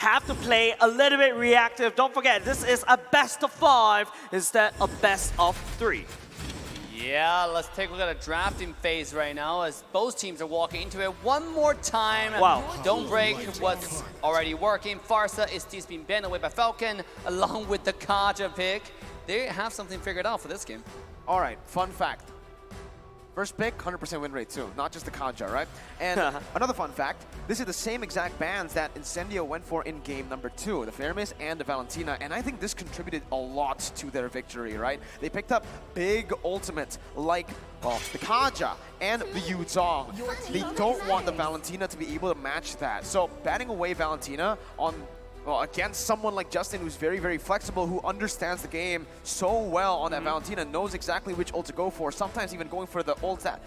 have to play a little bit reactive. Don't forget, this is a best of 5 instead of best of 3. Yeah, let's take a look at the drafting phase right now as both teams are walking into it one more time. Wow. Don't break what's already working. Farsa is still being banned away by Falcon along with the Kaja pick. They have something figured out for this game. All right, fun fact. First pick, 100% win rate too, not just the Kaja, right? And another fun fact, this is the same exact bans that Incendio went for in game number 2, the Fermis and the Valentina, and I think this contributed a lot to their victory, right? They picked up big ultimates like, well, the Kaja and the Yuzong. They don't want the Valentina to be able to match that. So batting away Valentina on against someone like Justin, who's very, very flexible, who understands the game so well on that Valentina, knows exactly which ult to go for, sometimes even going for the ult that,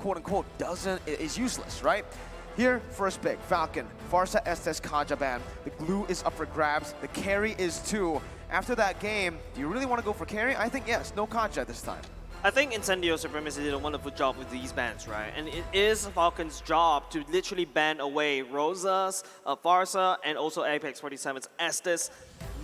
quote-unquote, is useless, right? Here, first pick, Falcon, Farsa Estes Kaja ban. The glue is up for grabs, the carry is too. After that game, do you really want to go for carry? I think yes, no Kaja this time. I think Incendio Supremacy did a wonderful job with these bans, right? And it is Falcon's job to literally ban away Rosa's, Farsa, and also Apex 47's Estes.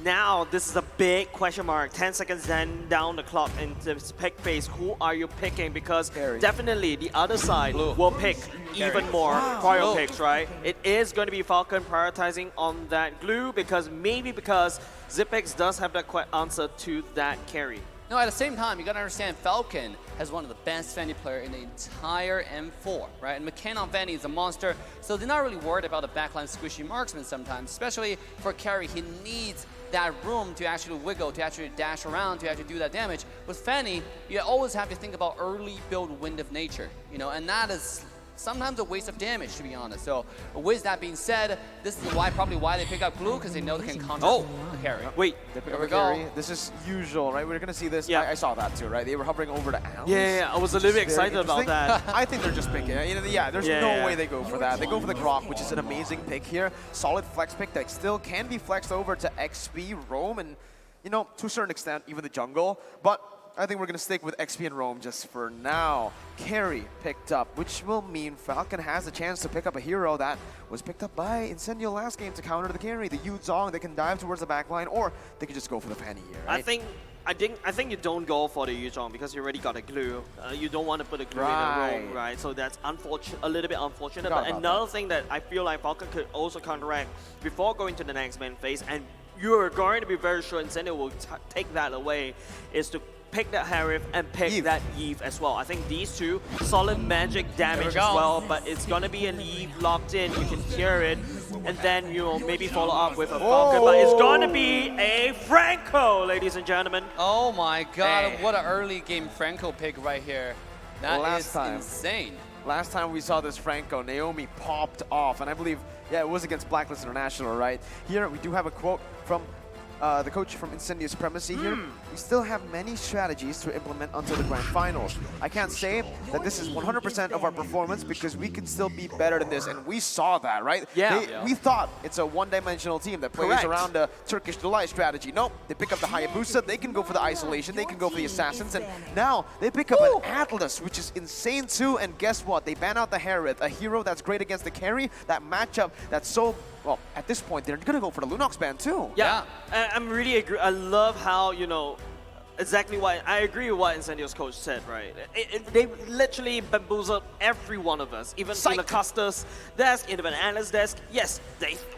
Now, this is a big question mark. 10 seconds then down the clock in the pick phase. Who are you picking? Because definitely the other side will pick even more prior picks, right? It is going to be Falcon prioritizing on that glue because Zipex does have that answer to that carry. No, at the same time, you gotta understand Falcon has one of the best Fanny player in the entire M4, right? And McCann on Fanny is a monster, so they're not really worried about a backline squishy marksman sometimes, especially for carry. He needs that room to actually wiggle, to actually dash around, to actually do that damage. With Fanny, you always have to think about early build Wind of Nature, you know, and that is sometimes a waste of damage, to be honest. So with that being said, this is probably why they pick up glue, because they know they can counter the carry. Wait, they pick up a carry. This is usual, right? We're gonna see this. Yeah. I saw that too, right? They were hovering over the Alice. Yeah, I was a little bit excited about that. I think they're just picking it. You know, there's no way they go for that. They go for the Grok, which is an amazing pick here. Solid flex pick that still can be flexed over to XP, Roam, and, you know, to a certain extent, even the jungle. But I think we're going to stick with XP and Roam just for now. Carry picked up, which will mean Falcon has a chance to pick up a hero that was picked up by Incendio last game to counter the carry. The Yuzong, they can dive towards the backline, or they can just go for the Fanny here, right? I think you don't go for the Yuzong because you already got a glue. You don't want to put a glue in a room, right? So that's a little bit unfortunate. But another thing that I feel like Falcon could also counteract before going to the next main phase, and you're going to be very sure Incendio will take that away, is to pick that Harif and pick that Eve as well. I think these two, solid magic damage as well, but it's going to be an Eve locked in. You can hear it, and then you'll maybe follow up with a Falcon, but it's going to be a Franco, ladies and gentlemen. Oh my god, what an early game Franco pick right here. That is insane. Last time we saw this Franco, Naomi popped off, and I believe, it was against Blacklist International, right? Here we do have a quote from the coach from Incendio Supremacy here. We still have many strategies to implement until the grand finals. I can't say that this is 100% of our performance because we can still be better than this, and we saw that, right? We thought it's a one-dimensional team that plays around the Turkish Delight strategy. Nope, they pick up the Hayabusa, they can go for the isolation, they can go for the assassins, and now they pick up an Atlas, which is insane too, and guess what? They ban out the Harith, a hero that's great against the carry, that matchup that's so, well, at this point, they're going to go for the Lunox ban too. Yeah. I'm really agree. I love how, you know, exactly what I agree with what Incendio's coach said, right? They literally bamboozled every one of us, even in the Custer's desk, even an analyst desk. Yes,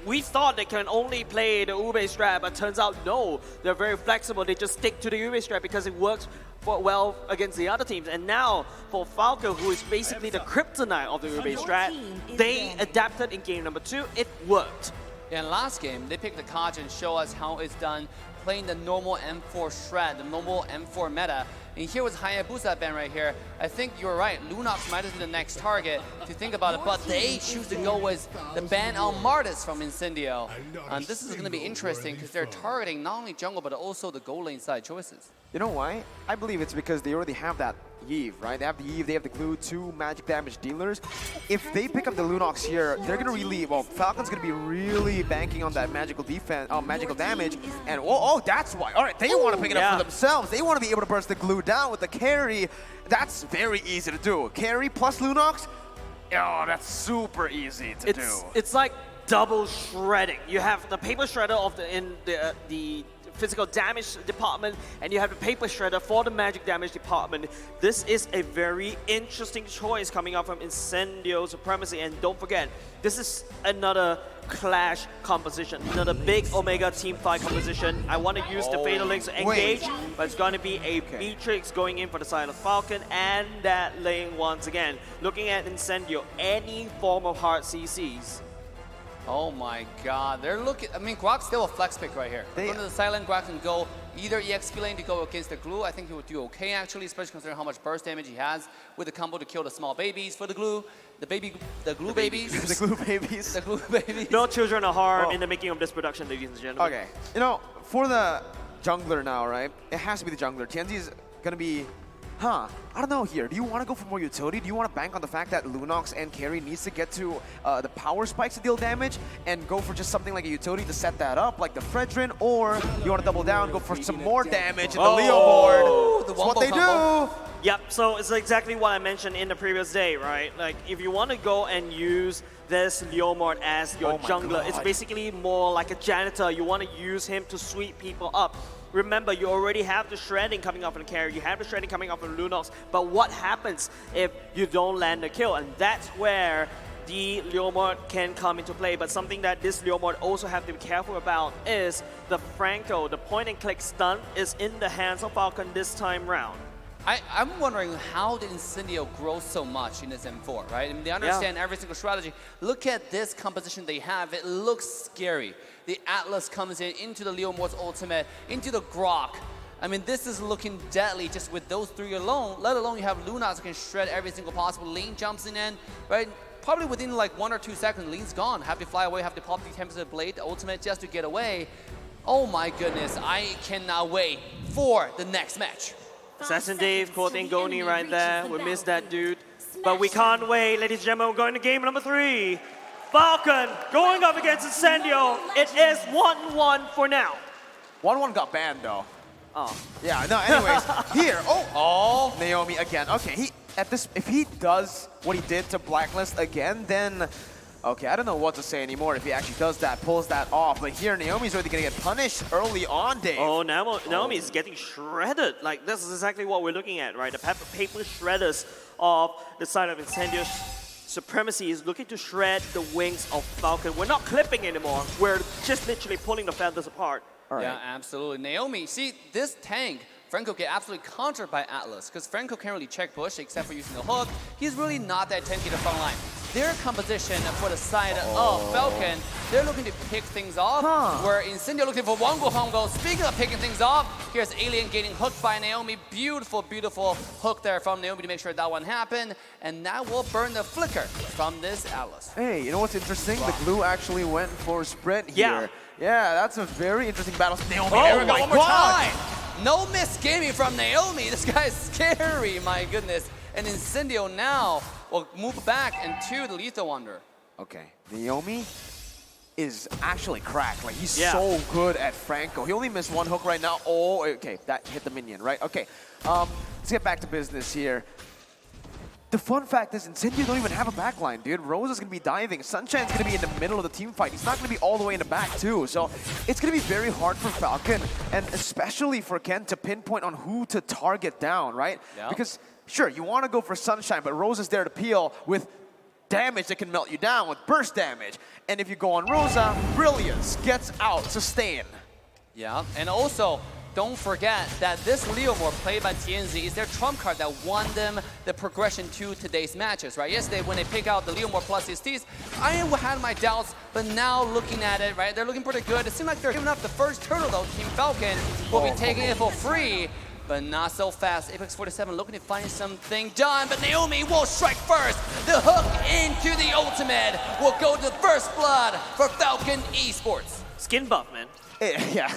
we thought they can only play the Ube strat, but turns out no, they're very flexible. They just stick to the Ube strat because it works well against the other teams. And now for Falco, who is basically the kryptonite of the Ube strat, they adapted in game number 2. It worked. In last game, they picked the Kaj and show us how it's done playing the normal M4 shred, the normal M4 meta. And here was Hayabusa ban right here. I think you're right, Lunox might have been the next target to think about it, but they choose to go with the ban on Martis from Incendio. And this is going to be interesting because they're targeting not only jungle, but also the goal lane side choices. You know why? I believe it's because they already have that Eve, right? They have the Eve, they have the glue, 2 magic damage dealers. If they pick up the Lunox here, they're gonna really, well, Falcon's gonna be really banking on that magical defense, magical damage, and that's why. All right, they want to pick it up for themselves. They want to be able to burst the glue down with the carry. That's very easy to do. Carry plus Lunox, oh, that's super easy to do. It's like double shredding. You have the paper shredder of the physical damage department, and you have the paper shredder for the magic damage department. This is a very interesting choice coming up from Incendio Supremacy, and don't forget, this is another Clash composition, another big Omega team fight composition. I want to use the Fatal Links to engage, but it's going to be a Matrix going in for the side of Falcon, and that lane once again. Looking at Incendio, any form of hard CCs. Oh my god, they're looking, I mean, Guac's still a flex pick right here. Going to the silent, Guac can go either EXP lane to go against the glue. I think he would do okay actually, especially considering how much burst damage he has with the combo to kill the small babies for the glue. The glue babies. The glue babies. The glue babies. No children are harmed in the making of this production, ladies and gentlemen. Okay, you know, for the jungler now, right? It has to be the jungler. TNZ is gonna be, I don't know here. Do you want to go for more utility? Do you want to bank on the fact that Lunox and Carry needs to get to the power spikes to deal damage and go for just something like a utility to set that up, like the Fredrin, or you want to double down, go for some more damage in the Leo board? That's what they do. Yep, so it's exactly what I mentioned in the previous day, right? Like, if you want to go and use this Leomord as your jungler, it's basically more like a janitor. You want to use him to sweep people up. Remember, you already have the shredding coming off on Carry, you have the shredding coming off on Lunox, but what happens if you don't land the kill? And that's where the Leomord can come into play. But something that this Leomord also have to be careful about is the Franco. The point and click stun is in the hands of Falcon this time round. I'm wondering, how did Incendio grow so much in this M4, right? I mean, they understand every single strategy. Look at this composition they have. It looks scary. The Atlas comes in into the Leomord's ultimate, into the Grok. I mean, this is looking deadly just with those three alone, let alone you have Lunox who can shred every single possible. Lane jumps in, right? Probably within like 1 or 2 seconds, Lane's gone. Have to fly away, have to pop the Tempest Blade, the ultimate just to get away. Oh my goodness, I cannot wait for the next match. Assassin Dave caught Ngoni right there. We missed that dude. But we can't wait, ladies and gentlemen. We're going to game number 3. Falcon going up against Incendio. It is 1-1 for now. 1-1 got banned though. Oh. Yeah, no, anyways, here, Naomi again. Okay, if he does what he did to Blacklist again, then, okay, I don't know what to say anymore if he actually does that, pulls that off. But here, Naomi's already gonna get punished early on, Dave. Oh, Naomi is getting shredded. Like, this is exactly what we're looking at, right? The paper shredders of the side of Incendio Supremacy is looking to shred the wings of Falcon. We're not clipping anymore. We're just literally pulling the feathers apart. Right. Yeah, absolutely. Naomi, see, this tank, Franco get absolutely countered by Atlas, because Franco can't really check push except for using the hook. He's really not that tanky to the front line. Their composition for the side of Falcon, they're looking to pick things off, where Incendio looking for Wongo Hongo. Speaking of picking things off, here's Alien getting hooked by Naomi. Beautiful, beautiful hook there from Naomi to make sure that one happened, and that will burn the flicker from this Atlas. Hey, you know what's interesting? The glue actually went for sprint here. Yeah, that's a very interesting battle. Naomi, there we go, one more time. No miss gaming from Naomi. This guy is scary, my goodness. And Incendio now will move back into the Lethal Wonder. Okay, Naomi is actually cracked. Like, he's so good at Franco. He only missed one hook right now. Oh, okay, that hit the minion, right? Okay, let's get back to business here. The fun fact is, Incendio don't even have a backline, dude. Rose is going to be diving. Sunshine's going to be in the middle of the team fight. He's not going to be all the way in the back, too. So it's going to be very hard for Falcon, and especially for Ken, to pinpoint on who to target down, right? Yeah. Because, sure, you want to go for Sunshine, but Rose is there to peel with damage that can melt you down, with burst damage. And if you go on Rosa, Brilliance gets out, sustain. Yeah, and also, don't forget that this Leomord played by TNZ is their trump card that won them the progression to today's matches, right? Yesterday, when they pick out the Leomord plus his T's, I had my doubts, but now looking at it, right, they're looking pretty good. It seems like they're giving up the first turtle, though. Team Falcon will be taking it for free, but not so fast. Apex 47 looking to find something done, but Naomi will strike first. The hook into the ultimate will go to first blood for Falcon Esports. Skin buff, man. Yeah.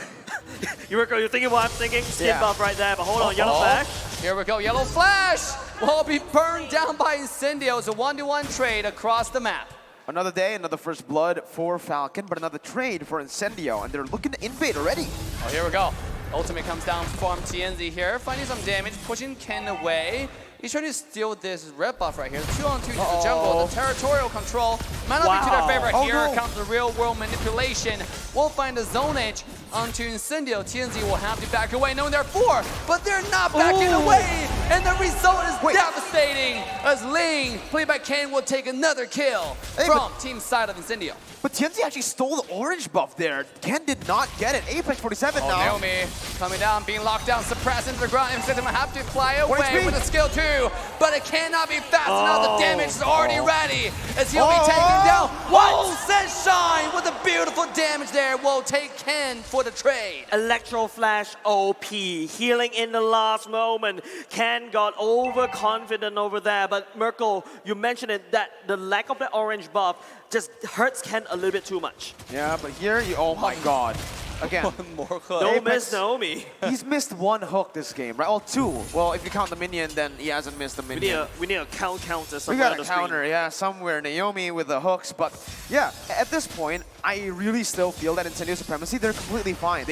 You're thinking what I'm thinking? Skin buff right there, but hold on, Yellow Flash. Here we go, Yellow Flash will be burned down by Incendio. It's a 1-to-1 trade across the map. Another day, another first blood for Falcon, but another trade for Incendio, and they're looking to invade already. Oh, here we go. Ultimate comes down from TNZ here, finding some damage, pushing Ken away. He's trying to steal this red buff right here. 2-on-2 into the jungle. The territorial control might not be to their favorite here. Comes the real-world manipulation. We'll find a zone edge onto Incendio. TNZ will have to back away, knowing they're 4, but they're not backing away, and the result is devastating. As Ling, played by Ken, will take another kill from team side of Incendio. But TNZ actually stole the orange buff there. Ken did not get it. Apex 47 now. Naomi coming down, being locked down, suppressed into the ground. Instead, going to have to fly away with a skill too, but it cannot be fast enough. The damage is already ready as he'll be taken down. Whoa, Sunshine with a beautiful damage there will take Ken for the trade. Electro Flash OP, healing in the last moment. Ken got overconfident over there, but Merkel, you mentioned it, that the lack of the orange buff just hurts Ken a little bit too much. Yeah, but here, oh my god. Again, one more hook. Don't miss Naomi. He's missed one hook this game, right? Well, 2. Well, if you count the minion, then he hasn't missed the minion. We need a counter somewhere. We got on a the counter, screen. yeah, somewhere. Naomi with the hooks, but yeah, at this point, I really still feel that Incendio Supremacy, they're completely fine.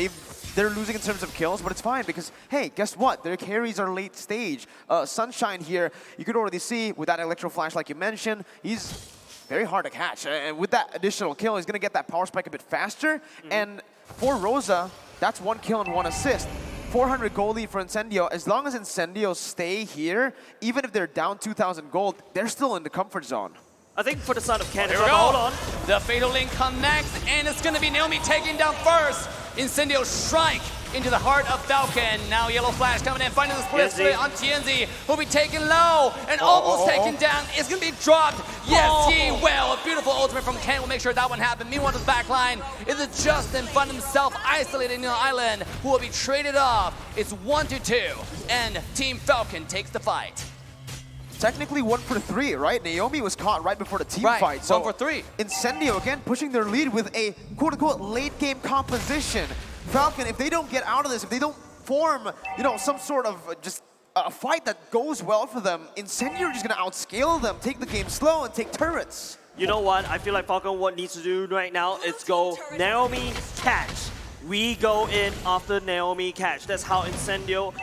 They're losing in terms of kills, but it's fine because, hey, guess what? Their carries are late stage. Sunshine here, you could already see with that Electro Flash, like you mentioned, he's very hard to catch. And with that additional kill, he's going to get that power spike a bit faster. And for Rosa, that's 1 kill and 1 assist. 400 gold lead for Incendio. As long as Incendio stay here, even if they're down 2,000 gold, they're still in the comfort zone. I think for the side of Ken, hold on. The Fatal Link connects, and it's going to be Naomi taking down first. Incendio strike into the heart of Falcon. Now Yellow Flash coming in, finding the split on TNZ, who'll be taken low and almost taken down. It's going to be dropped. Yes, he will. A beautiful ultimate from Ken will make sure that one happens. Meanwhile, the back line is Justin find himself isolated in the island, who will be traded off. It's 1-2, and Team Falcon takes the fight. Technically 1 for 3, right? Naomi was caught right before the team fight. So 1 for 3. Incendio again pushing their lead with a quote-unquote late game composition. Falcon, if they don't get out of this, if they don't form, you know, some sort of just a fight that goes well for them, Incendio are just gonna outscale them, take the game slow and take turrets. You know what? I feel like Falcon what needs to do right now is go Naomi catch. We go in after Naomi catch. That's how Incendio,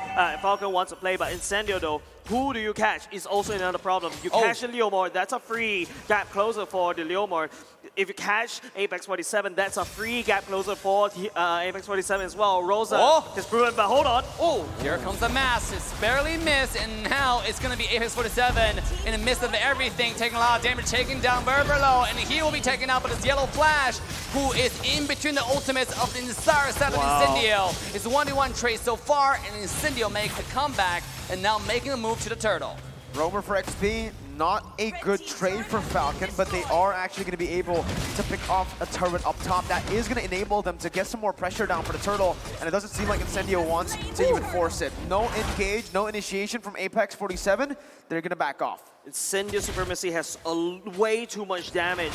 Falcon wants to play. But Incendio though, who do you catch is also another problem. You catch the Leomord, that's a free gap closer for the Leomord. If you catch Apex 47, that's a free gap closer for Apex 47 as well. Rosa is proven, but hold on. Oh, here comes the mass. It's barely missed, and now it's going to be Apex 47 in the midst of everything, taking a lot of damage, taking down Berbero, and he will be taken out by this Yellow Flash, who is in between the ultimates of the entire set of Incendio. It's a 1v1 trade so far, and Incendio makes a comeback, and now making a move to the turtle. Roamer for XP, not a good trade for Falcon, but they are actually going to be able to pick off a turret up top. That is going to enable them to get some more pressure down for the turtle, and it doesn't seem like Incendio wants to even force it. No engage, no initiation from Apex 47. They're going to back off. Incendio Supremacy has way too much damage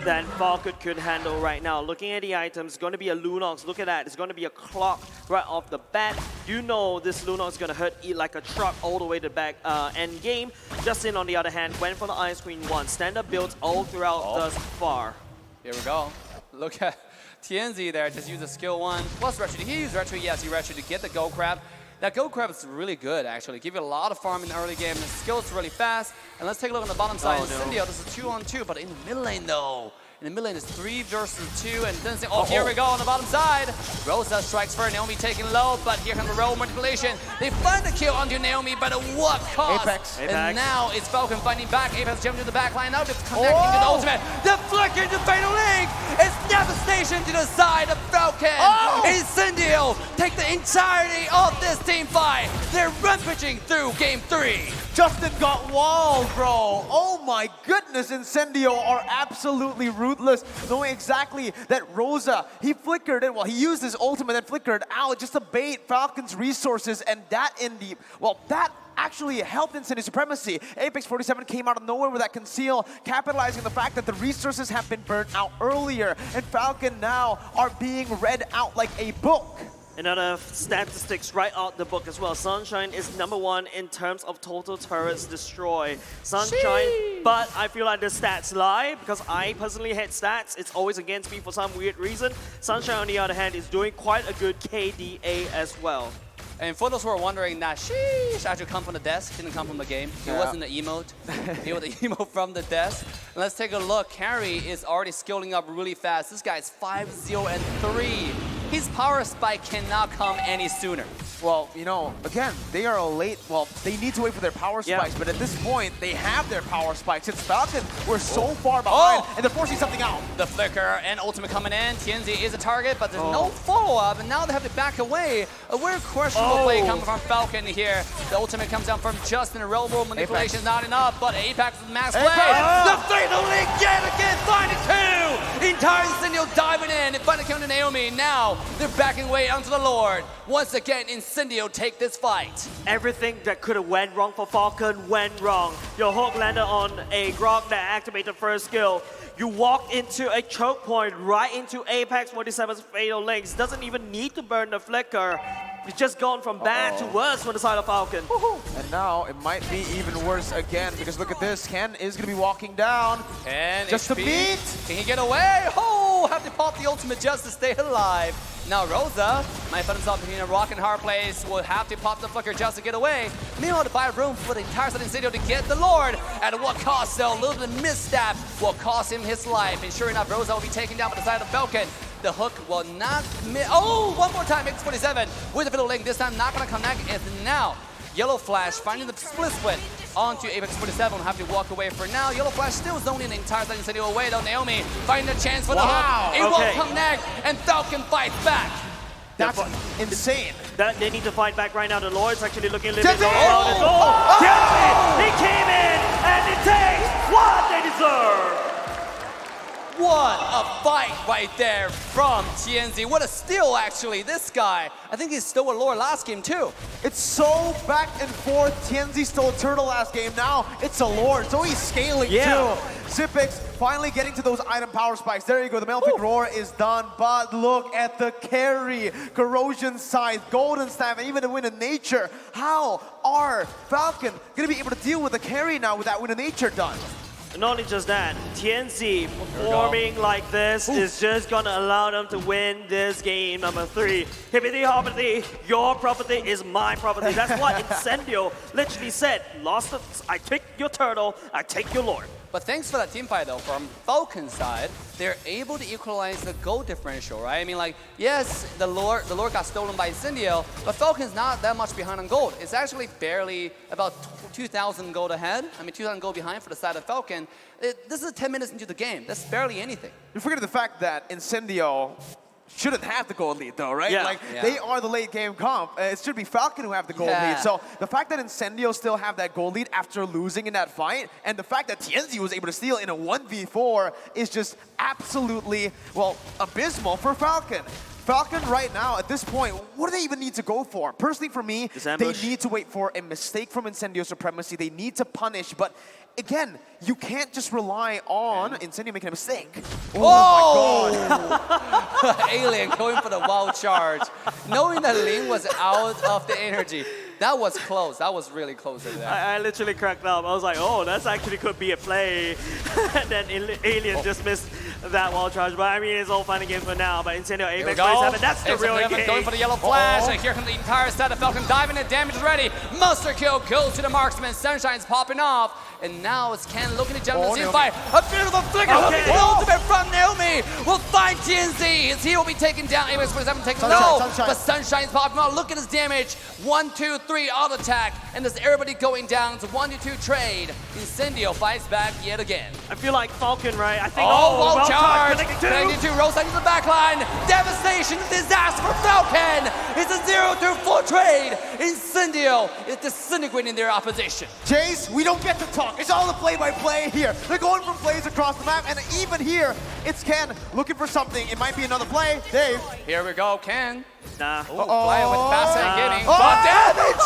than Falcon could handle right now. Looking at the items, it's going to be a Lunox. Look at that. It's going to be a clock right off the bat. You know this Lunox is going to hurt like a truck all the way to the back end game. Justin, on the other hand, went for the Ice Queen 1. Standard builds all throughout thus far. Here we go. Look at TNZ there. Just use a skill 1 plus retro. He used retro. Yes, he retro to get the gold crab. That gold crab is really good, actually. Give you a lot of farm in the early game. The skills really fast. And let's take a look on the bottom side. Incendio, this is 2-on-2, but in the mid lane, though. In the mid lane, it's 3 versus 2, and then here we go on the bottom side. Rosa strikes for Naomi, taking low, but here comes the roll manipulation. They find the kill onto Naomi, but at what cost? Apex. And now it's Falcon fighting back. Apex jumping to the back line, now it's connecting to the ultimate. The flicker to Fatal Link! It's devastation to the side of Falcon! Incendio take the entirety of this team fight! They're rampaging through game 3! Justin got walled, bro. Oh my goodness, Incendio are absolutely ruthless, knowing exactly that Rosa, he flickered it, well, he used his ultimate and flickered out just to bait Falcon's resources, and that that actually helped Incendio Supremacy. Apex 47 came out of nowhere with that conceal, capitalizing on the fact that the resources have been burnt out earlier, and Falcon now are being read out like a book. Another statistics right out the book as well. Sunshine is #1 in terms of total turrets destroyed. Sunshine, but I feel like the stats lie because I personally hate stats. It's always against me for some weird reason. Sunshine, on the other hand, is doing quite a good KDA as well. And for those who are wondering, that sheesh actually come from the desk, didn't come from the game. It wasn't the emote. It was the emote from the desk. And let's take a look. Carry is already scaling up really fast. This guy is 5-0 and 3. His power spike cannot come any sooner. Well, you know, again, they are late. Well, they need to wait for their power spikes, but at this point, they have their power spikes. It's Falcon. We're so far behind, and they're forcing something out. The flicker and ultimate coming in. TNZ is a target, but there's no follow-up, and now they have to back away. A very questionable play coming from Falcon here. The ultimate comes down from Justin. Real world manipulation is not enough, but Apex with max play. The fatal link yet again, finding two! Entire Incendio diving in and finally coming to Naomi. Now they're backing away onto the Lord. Once again, Incendio take this fight. Everything that could have went wrong for Falcon went wrong. Your hook landed on a Grog that activated first skill. You walked into a choke point right into Apex 47's fatal links. Doesn't even need to burn the flicker. It's just gone from bad to worse for the side of Falcon. And now it might be even worse again, because look at this. Ken is going to be walking down. And just to beat. Can he get away? Oh, have to pop the ultimate just to stay alive. Now Rosa might find himself in a rock and hard place. Will have to pop the flicker just to get away. Meanwhile, to buy room for the entire side of Incendio to get the Lord. At what cost, though? A little bit of misstep will cost him his life. And sure enough, Rosa will be taken down by the side of Falcon. The hook will not miss. Oh, one more time, X47 with the fiddle link. This time not going to connect. And now, Yellow Flash finding the split onto Apex 47. Will have to walk away for now. Yellow Flash still zoning the entire side Incendio away, though. Naomi finding a chance for the hook. It won't connect, and Falcon fights back. That's insane. They need to fight back right now. The Lord's actually looking a little bit around his goal. He came in, and it takes what they deserve. What a fight right there from TNZ. What a steal, actually. This guy, I think he stole a Lord last game, too. It's so back and forth. TNZ stole a turtle last game. Now it's a Lord, so he's scaling, too. Zipix finally getting to those item power spikes. There you go. The Malefic Roar is done, but look at the carry. Corrosion Scythe, Golden Staff, and even the Wind of Nature. How are Falcon going to be able to deal with the carry now with that Wind of Nature done? Not only just that, TNZ performing like this is just gonna allow them to win this game number 3. Hippity hoppity, your property is my property. That's what Incendio literally said. Lost it, I take your turtle, I take your Lord. But thanks for that team fight, though, from Falcon's side, they're able to equalize the gold differential, right? I mean, like, yes, the Lord got stolen by Incendio, but Falcon's not that much behind on gold. It's actually barely about 2,000 gold ahead. I mean, 2,000 gold behind for the side of Falcon. This is 10 minutes into the game. That's barely anything. You're forgetting the fact that Incendio shouldn't have the gold lead, though, right? They are the late game comp. It should be Falcon who have the gold lead. So the fact that Incendio still have that gold lead after losing in that fight, and the fact that TNZ was able to steal in a 1v4 is just absolutely, well, abysmal for Falcon. Falcon right now, at this point, what do they even need to go for? Personally for me, they need to wait for a mistake from Incendio Supremacy. They need to punish, but again, you can't just rely on Incendio making a mistake. Oh my god! Alien going for the wild charge. Knowing that Ling was out of the energy. That was close. That was really close to that. I literally cracked up. I was like, oh, that's actually could be a play. And then Alien just missed that wall charge. But I mean, it's all fun and games for now. But Incendio Apex 47, that's the real game. Going for the yellow flash. And here comes the entire set of Falcon diving in. Damage is ready. Monster kill goes to the marksman. Sunshine's popping off. And now it's Ken looking to jump in the fight. A beautiful flicker. The ultimate from Naomi will find TNZ. As he will be taken down. Apex 47 takes but Sunshine's popping off. Look at his damage. 1, 2, 3 auto attack. And there's everybody going down. It's a 1-2 trade. Incendio fights back yet again. I feel like Falcon, right? I think, wall charge. Connecting to Rosa into the back line. Devastation, disaster for Falcon. It's a 0-4 trade. Incendio is disintegrating their opposition. Jace, we don't get to talk. It's all the play-by-play here. They're going from plays across the map, and even here, it's Ken looking for something. It might be another play. Dave. Here we go, Ken. Nah. Flying with fast and getting. But damage!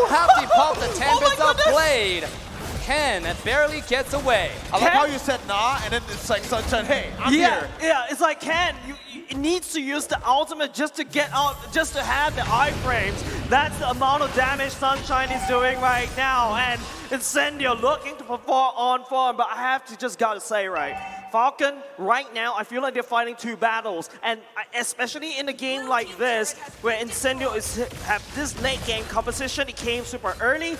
Have to pop the 10 bits of blade. Ken barely gets away. I like how you said nah, and then it's like Sunshine, hey, I'm here. Yeah, it's like Ken, it needs to use the ultimate just to get out, just to have the iframes. That's the amount of damage Sunshine is doing right now. And Incendio looking to perform on form, but I have to just gotta say, right, Falcon, right now, I feel like they're fighting two battles. And especially in a game like this, where Incendio have this late game composition, it came super early.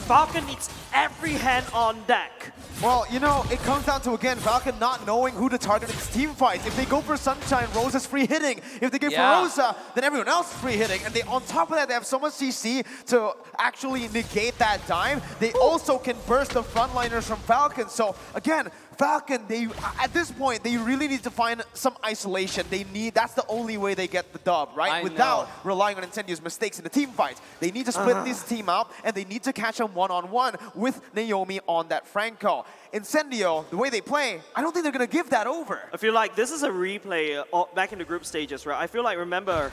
Falcon needs every hand on deck. Well, you know, it comes down to, again, Falcon not knowing who to target in this team fight. If they go for Sunshine, Rosa's free hitting. If they go for Rosa, then everyone else is free hitting. And they, on top of that, they have so much CC to actually negate that dime. They also can burst the frontliners from Falcon. So, again, Falcon, at this point, they really need to find some isolation. That's the only way they get the dub, right? Without relying on Incendio's mistakes in the team fights. They need to split this team out, and they need to catch them one-on-one with Naomi on that Franco. Incendio, the way they play, I don't think they're going to give that over. I feel like this is a replay back in the group stages, right? I feel like, remember,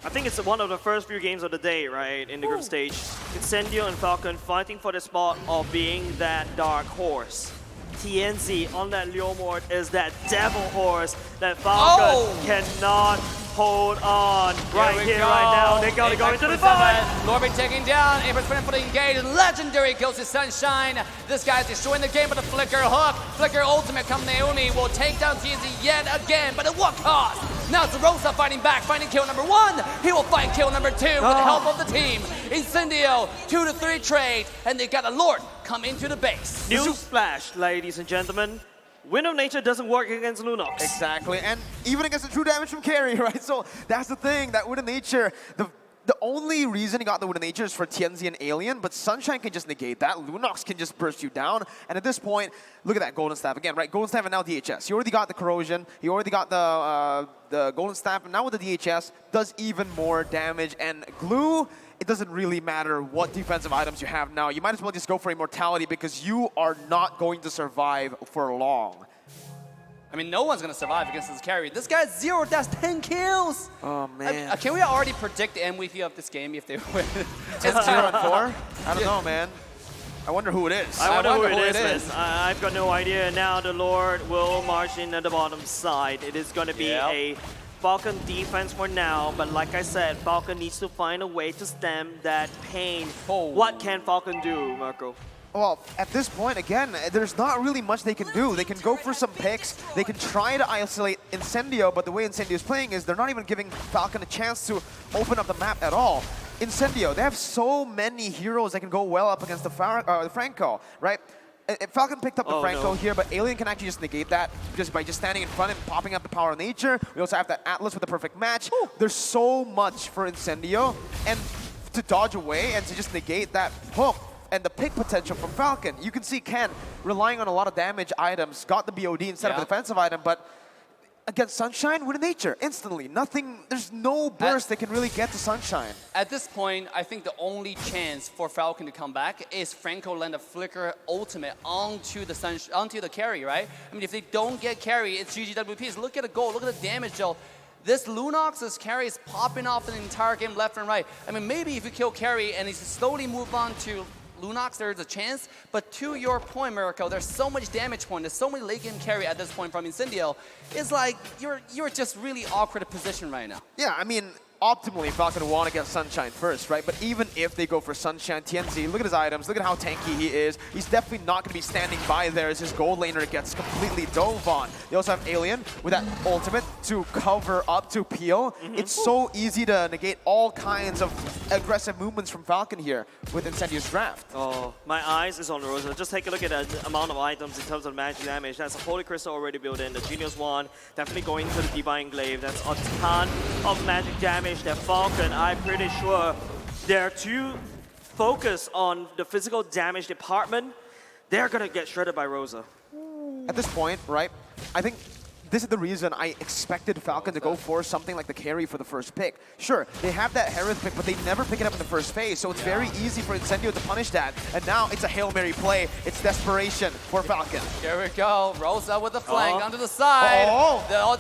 I think it's one of the first few games of the day, right, in the group stage. Incendio and Falcon fighting for the spot of being that dark horse. TNZ on that Leomord is that devil horse that Falcon cannot hold on. Right here, right now, they're going to go into the fight. Norbit taking down, Apex for the engage. Legendary kills to Sunshine. This guy's destroying the game with a Flicker hook. Flicker ultimate come Naomi will take down TNZ yet again, but at what cost? Now it's Rosa fighting back, finding kill number 1. He will find kill number 2 with the help of the team. Incendio, 2 to 3 trade, and they got a Lord come into the base. Newsflash, ladies and gentlemen. Wind of Nature doesn't work against Lunox. Exactly, and even against the true damage from carry, right? So that's the thing, that Wind of Nature, the only reason he got the Wind of Nature is for TNZ and Alien, but Sunshine can just negate that. Lunox can just burst you down. And at this point, look at that Golden Staff again, right? Golden Staff and now DHS. He already got the Corrosion. He already got the Golden Staff, and now with the DHS, does even more damage. And Glue, it doesn't really matter what defensive items you have now. You might as well just go for Immortality because you are not going to survive for long. I mean, no one's going to survive against this carry. This guy's 0 dash 10 kills. Oh, man. Can we already predict the MVP of this game if they win? It's 0 and 4? I don't know, man. I wonder who it is. I wonder who it is. I've got no idea. Now the Lord will march in at the bottom side. It is going to be a Falcon defense for now, but like I said, Falcon needs to find a way to stem that pain. What can Falcon do, Marco? Well, at this point, again, there's not really much they can do. They can go for some picks. They can try to isolate Incendio, but the way Incendio is playing is they're not even giving Falcon a chance to open up the map at all. Incendio, they have so many heroes that can go well up against the Franco, right? Falcon picked up the Franco here, but Alien can actually just negate that just by just standing in front and popping up the power of nature. We also have that Atlas with the perfect match. There's so much for Incendio, and to dodge away and to just negate that hook and the pick potential from Falcon. You can see Ken relying on a lot of damage items, got the BOD instead of a defensive item, but against Sunshine, Wind of Nature, instantly. Nothing, there's no burst that can really get to Sunshine. At this point, I think the only chance for Falcon to come back is Franco land a Flicker ultimate onto the carry, right? I mean, if they don't get carry, it's GGWPs. Look at the goal, look at the damage dealt. This Lunox's carry is popping off the entire game left and right. I mean, maybe if you kill carry and you slowly move on to Lunox, there's a chance, but to your point, Miracle, there's so much damage point, there's so many late game carry at this point from Incendio. It's like you're just really awkward position right now. Yeah, I mean, optimally, Falcon want to get Sunshine first, right? But even if they go for Sunshine, TNZ, look at his items, look at how tanky he is. He's definitely not going to be standing by there as his gold laner gets completely dove on. They also have Alien with that ultimate to cover up, to peel. It's so easy to negate all kinds of aggressive movements from Falcon here with Incendio's draft. Oh, my eyes is on Rosa. Just take a look at the amount of items in terms of magic damage. That's a Holy Crystal already built in, the Genius Wand, definitely going to the Divine Glaive. That's a ton of magic damage. That Falcon, I'm pretty sure they're too focused on the physical damage department. They're gonna get shredded by Rosa. At this point, right, I think this is the reason I expected Falcon to go for something like the carry for the first pick. Sure, they have that Hereth pick, but they never pick it up in the first phase, so it's very easy for Incendio to punish that. And now it's a Hail Mary play. It's desperation for Falcon. Here we go. Rosa with the flank onto the side.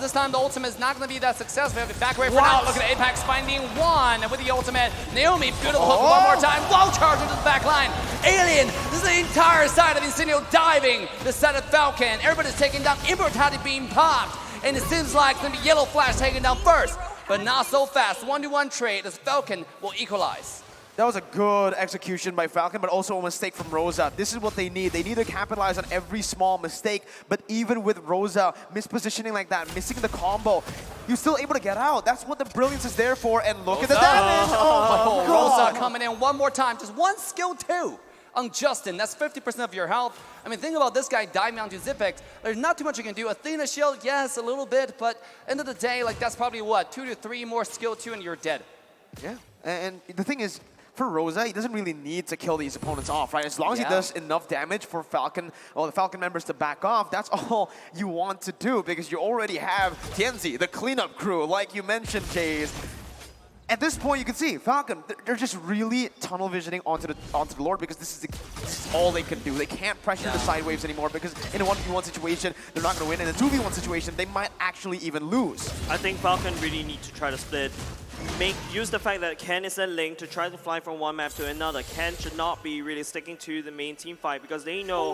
This time the ultimate is not going to be that successful. We have to back away for now. Look at Apex finding one with the ultimate. Naomi, beautiful hook one more time. Wow, charge into the back line. Alien, this is the entire side of Incendio diving. The side of Falcon. Everybody's taking down. Immortality being popped. And it seems like it's going to be Yellow Flash taken down first. But not so fast. 1-to-1 trade as Falcon will equalize. That was a good execution by Falcon, but also a mistake from Rosa. This is what they need. They need to capitalize on every small mistake, but even with Rosa mispositioning like that, missing the combo, you're still able to get out. That's what the brilliance is there for, and look at the damage! Oh my God. Rosa coming in one more time, just one skill two on Justin. That's 50% of your health. I mean, think about this guy diving onto Zipex. There's not too much you can do. Athena shield, yes, a little bit, but end of the day, like that's probably what, 2 to 3 more skill 2 and you're dead. Yeah, and the thing is, for Rosa, he doesn't really need to kill these opponents off, right? As long as he does enough damage for Falcon, or the Falcon members to back off, that's all you want to do, because you already have Tianzi, the cleanup crew, like you mentioned, Jays. At this point, you can see Falcon, they're just really tunnel visioning onto the Lord, because this is all they can do. They can't pressure the side waves anymore, because in a 1v1 situation, they're not going to win. In a 2v1 situation, they might actually even lose. I think Falcon really need to try to split. Use the fact that Ken is a link to try to fly from one map to another. Ken should not be really sticking to the main team fight, because they know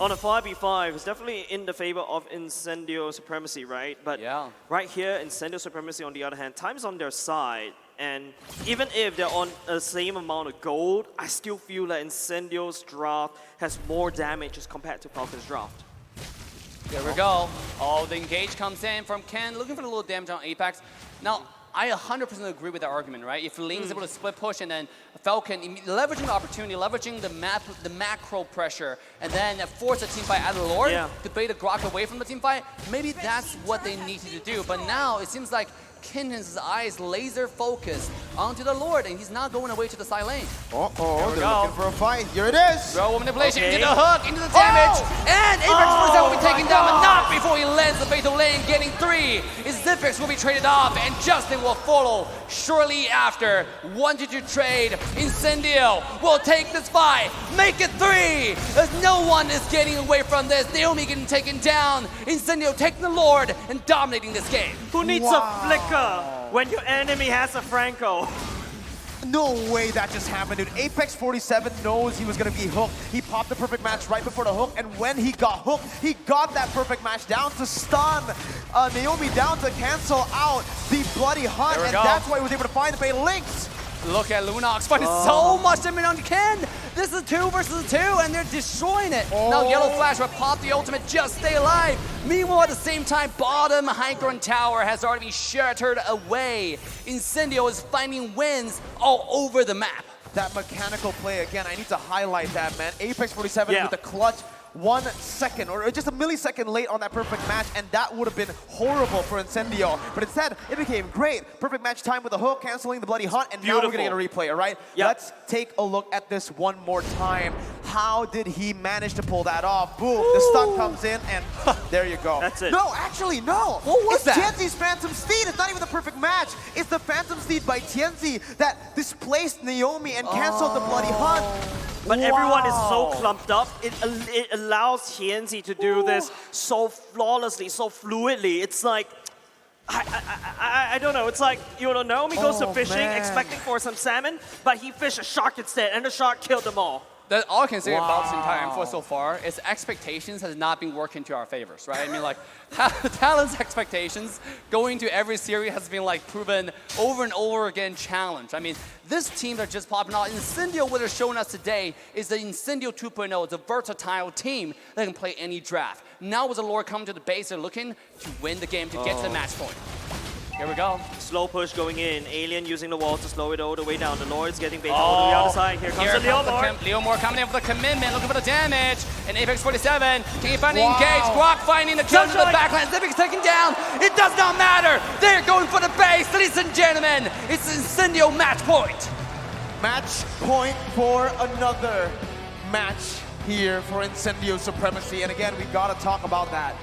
on a 5v5, it's definitely in the favor of Incendio Supremacy, right? But right here, Incendio Supremacy, on the other hand, time's on their side. And even if they're on the same amount of gold, I still feel that Incendio's draft has more damage as compared to Falcon's draft. Here we go. Oh, the engage comes in from Ken, looking for a little damage on Apex. Now, I 100% agree with that argument, right? If Ling is able to split push and then Falcon leveraging the opportunity, leveraging the macro pressure, and then force a team fight out of the Lord to bait a Grok away from the team fight, maybe that's what they needed to do. But now it seems like Kinden's eyes laser focused onto the Lord, and he's not going away to the side lane. Uh-oh, they're looking for a fight. Here it is. Throw manipulation into the hook, into the damage, and Apex will be taken down, but not before he lands the fatal lane, getting 3. His Zipex will be traded off, and Justin will follow shortly after. 1-2 trade. Incendio will take this fight, make it 3. As no one is getting away from this. Naomi getting taken down. Incendio taking the Lord and dominating this game. Who needs a flicker when your enemy has a Franco? No way that just happened, dude. Apex 47 knows he was going to be hooked. He popped the perfect match right before the hook, and when he got hooked, he got that perfect match down to stun Naomi, down to cancel out the bloody hunt, and that's why he was able to find the fatal links. Look at Lunox finding so much damage on Ken. This is 2 versus 2, and they're destroying it. Now Yellow Flash will pop the ultimate, just stay alive. Meanwhile, at the same time, bottom high ground tower has already been shattered away. Incendio is finding wins all over the map. That mechanical play, again, I need to highlight that, man. Apex 47 with the clutch. 1 second, or just a millisecond late on that perfect match, and that would have been horrible for Incendio. But instead, it became great. Perfect match time with the hook, canceling the bloody hunt, and now we're going to get a replay, all right? Let's take a look at this one more time. How did he manage to pull that off? Boom, the stun comes in, and there you go. That's it. No, actually, no. What was that? Tianzi's Phantom Steed. It's not even the perfect match. It's the Phantom Steed by Tianzi that displaced Naomi and canceled the bloody hunt. But everyone is so clumped up, it allows Tianzi to do this so flawlessly, so fluidly. It's like, I don't know, it's like, you know, Naomi goes to fishing expecting for some salmon, but he fished a shark instead, and the shark killed them all. That's all I can say about this entire M4 so far is expectations has not been working to our favors, right? I mean, like, talent's expectations going to every series has been, like, proven over and over again challenged. I mean, this team that just popping out, Incendio, what they're showing us today is the Incendio 2.0. It's a versatile team that can play any draft. Now with the Lord coming to the base, they're looking to win the game, to get to the match point. Here we go. Slow push going in. Alien using the wall to slow it all the way down. The Lord's getting baited all the way outside. Here comes the Leomore. Leomore coming in for the commitment, looking for the damage. And Apex 47, can he find the engage? Grok finding the kill to the backline. Zipex taken down. It does not matter. They're going for the base. Ladies and gentlemen, it's Incendio match point. Match point for another match here for Incendio Supremacy. And again, we got to talk about that.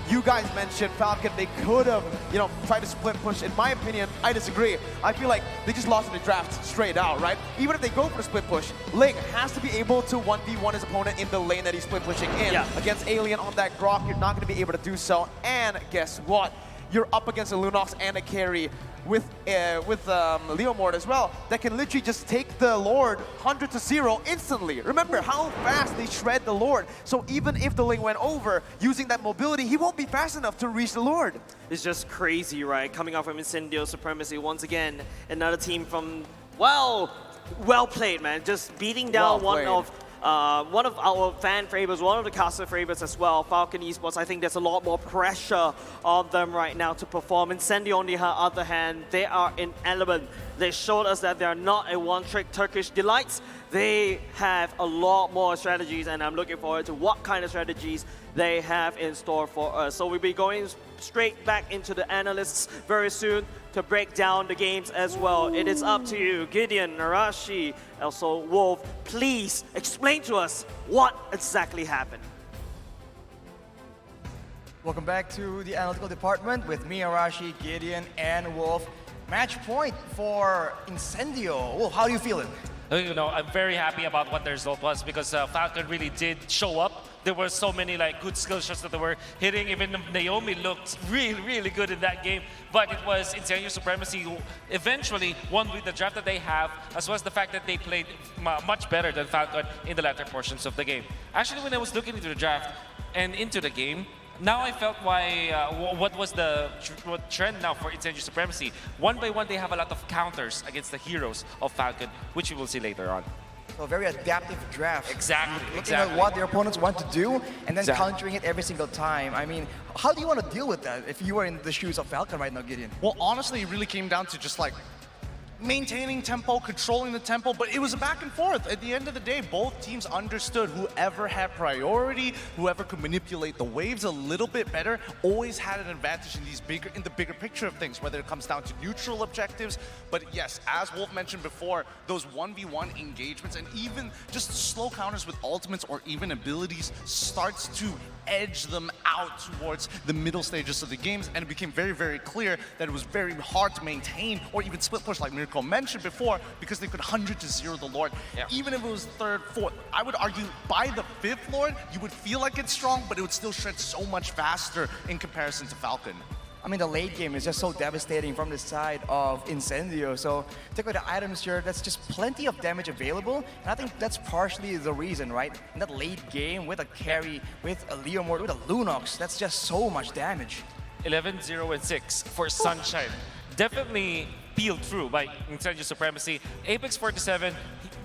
You guys mentioned Falcon, they could have, you know, tried to split push. In my opinion, I disagree. I feel like they just lost in the draft straight out, right? Even if they go for the split push, Ling has to be able to 1v1 his opponent in the lane that he's split pushing in. Against Alien on that Grok, you're not going to be able to do so. And guess what? You're up against a Lunox and a carry with Leomord as well that can literally just take the Lord 100 to 0 instantly. Remember how fast they shred the Lord. So even if the Ling went over, using that mobility, he won't be fast enough to reach the Lord. It's just crazy, right? Coming off from Incendio Supremacy once again, another team from, well, well played, man. Just beating down one of our fan favorites, one of the caster favorites as well, Falcon Esports. I think there's a lot more pressure on them right now to perform. Incendio, on the other hand, they are in element. They showed us that they're not a one-trick Turkish delights. They have a lot more strategies, and I'm looking forward to what kind of strategies they have in store for us. So we'll be going straight back into the analysts very soon to break down the games as well. It is up to you, Gideon, Narashi, also Wolf. Please explain to us what exactly happened. Welcome back to the analytical department with me, Arashi, Gideon, and Wolf. Match point for Incendio. Wolf, how are you feeling? You know, I'm very happy about what the result was because Falcon really did show up. There were so many good skill shots that they were hitting. Even Naomi looked really good in that game. But it was Incendio Supremacy who eventually won with the draft that they have, as well as the fact that they played much better than Falcon in the latter portions of the game. Actually, when I was looking into the draft and into the game, now I felt what was the trend now for Incendio Supremacy. One by one, they have a lot of counters against the heroes of Falcon, which we will see later on. So a very adaptive draft. Exactly. Looking at what their opponents want to do and then countering it every single time. I mean, how do you want to deal with that if you were in the shoes of Falcon right now, Gideon? Well, honestly, it really came down to just maintaining tempo, controlling the tempo, but it was a back and forth. At the end of the day, both teams understood whoever had priority, whoever could manipulate the waves a little bit better, always had an advantage in the bigger picture of things, whether it comes down to neutral objectives. But yes, as Wolf mentioned before, those 1v1 engagements and even just slow counters with ultimates or even abilities starts to edge them out towards the middle stages of the games, and it became very clear that it was very hard to maintain or even split push like Mirko mentioned before, because they could 100-0 the Lord. Yeah. Even if it was third, fourth, I would argue by the fifth Lord, you would feel like it's strong, but it would still shred so much faster in comparison to Falcon. I mean, the late game is just so devastating from the side of Incendio. So take away the items here, that's just plenty of damage available. And I think that's partially the reason, right? In that late game with a carry, with a Leomord, with a Lunox, that's just so much damage. 11, 0, and 6 for Sunshine. Definitely peeled through by Incendio Supremacy. Apex 47,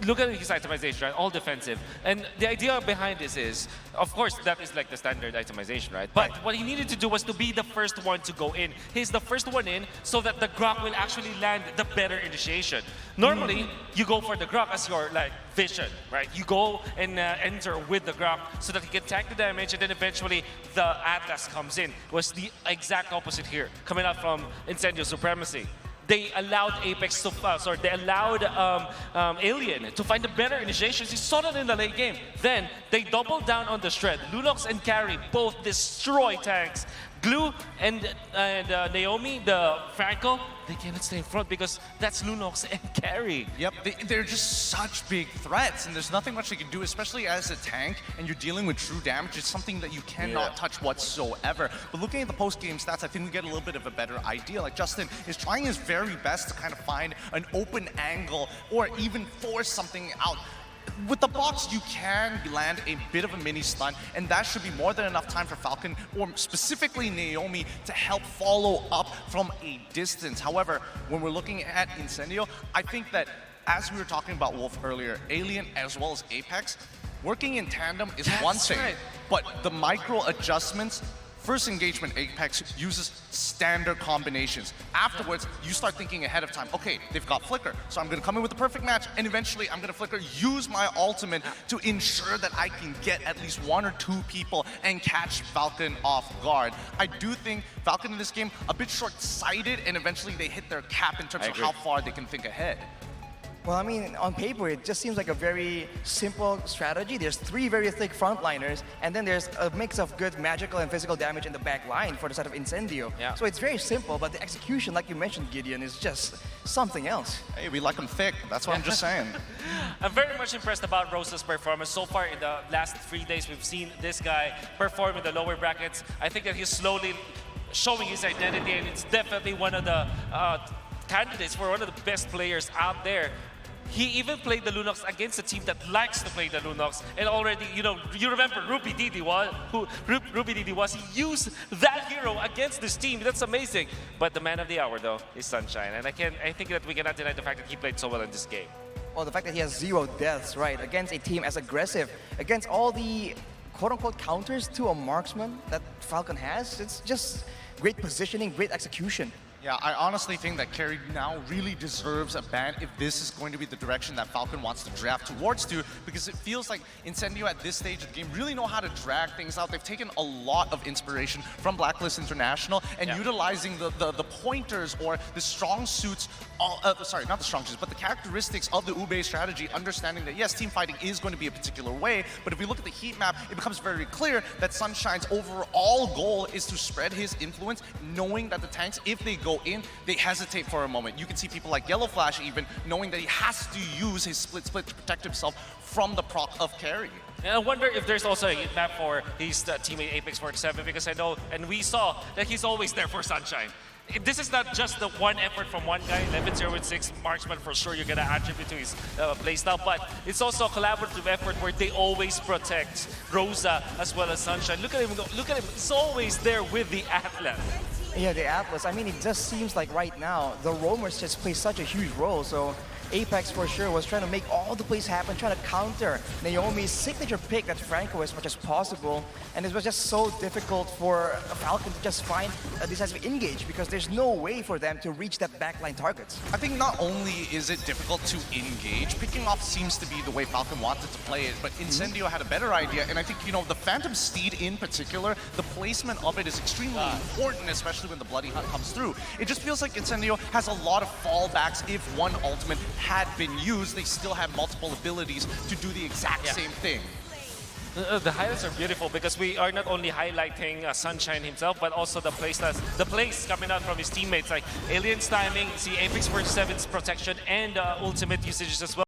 look at his itemization, right? All defensive. And the idea behind this is, of course, that is like the standard itemization, right? But what he needed to do was to be the first one to go in. He's the first one in so that the Grok will actually land the better initiation. Normally, you go for the Grok as your vision, right? You go and enter with the Grok so that he can tank the damage, and then eventually the Atlas comes in. It was the exact opposite here, coming out from Incendio Supremacy. They allowed Apex to, they allowed Alien to find the better initiations. You saw that in the late game. Then they doubled down on the shred. Lunox and Carry both destroy tanks. Glue and Naomi, the Franco, they cannot stay in front because that's Lunox and Carry. Yep, they're just such big threats, and there's nothing much they can do, especially as a tank, and you're dealing with true damage. It's something that you cannot touch whatsoever. But looking at the post-game stats, I think we get a little bit of a better idea. Like, Justin is trying his very best to kind of find an open angle or even force something out. With the box, you can land a bit of a mini stun, and that should be more than enough time for Falcon, or specifically Naomi, to help follow up from a distance. However, when we're looking at Incendio, I think that, as we were talking about Wolf earlier, Alien as well as Apex, working in tandem is one thing, but the micro adjustments. First engagement, Apex uses standard combinations. Afterwards, you start thinking ahead of time, okay, they've got Flicker, so I'm gonna come in with the perfect match, and eventually I'm gonna Flicker, use my ultimate to ensure that I can get at least 1 or 2 people and catch Falcon off guard. I do think Falcon in this game, a bit short-sighted, and eventually they hit their cap in terms of how far they can think ahead. Well, I mean, on paper, it just seems like a very simple strategy. There's 3 very thick frontliners, and then there's a mix of good magical and physical damage in the back line for the side of Incendio. Yeah. So it's very simple, but the execution, like you mentioned, Gideon, is just something else. Hey, we like them thick. That's what I'm just saying. I'm very much impressed about Rosa's performance. So far in the last 3 days, we've seen this guy perform in the lower brackets. I think that he's slowly showing his identity, and it's definitely one of the candidates for one of the best players out there. He even played the Lunox against a team that likes to play the Lunox, and already, you know, you remember Ruby Didi was, he used that hero against this team. That's amazing. But the man of the hour, though, is Sunshine, and I think that we cannot deny the fact that he played so well in this game. well, the fact that he has 0 deaths, right, against a team as aggressive, against all the quote-unquote counters to a marksman that Falcon has, it's just great positioning, great execution. Yeah, I honestly think that Carry now really deserves a ban if this is going to be the direction that Falcon wants to draft towards to, because it feels like Incendio at this stage of the game really know how to drag things out. They've taken a lot of inspiration from Blacklist International and utilizing the pointers or the strong suits, sorry, not the strong suits, but the characteristics of the Ube strategy, understanding that yes, team fighting is going to be a particular way, but if we look at the heat map, it becomes very clear that Sunshine's overall goal is to spread his influence, knowing that the tanks, if they go in, they hesitate for a moment. You can see people like Yellow Flash even knowing that he has to use his split to protect himself from the proc of Carry. And I wonder if there's also a heat map for his teammate Apex 47, because I know, and we saw that he's always there for Sunshine. This is not just the one effort from one guy, 11-0-6 marksman, for sure you're going to attribute to his playstyle, but it's also a collaborative effort where they always protect Rosa as well as Sunshine. Look at him, he's always there with the Atlas. Yeah, the Atlas. I mean, it just seems like right now, the roamers just play such a huge role. So Apex for sure was trying to make all the plays happen, trying to counter Naomi's signature pick, that's Franco, as much as possible. And it was just so difficult for Falcon to just find a decisive engage because there's no way for them to reach that backline targets. I think not only is it difficult to engage, picking off seems to be the way Falcon wanted to play it, but Incendio had a better idea, and I think, you know, the Phantom Steed in particular, the placement of it is extremely important, especially when the Bloody Hunt comes through. It just feels like Incendio has a lot of fallbacks. If one ultimate had been used, they still have multiple abilities to do the exact same thing. The highlights are beautiful because we are not only highlighting Sunshine himself, but also the plays coming out from his teammates, like Alien's timing, see Apex 47's protection, and ultimate usages as well.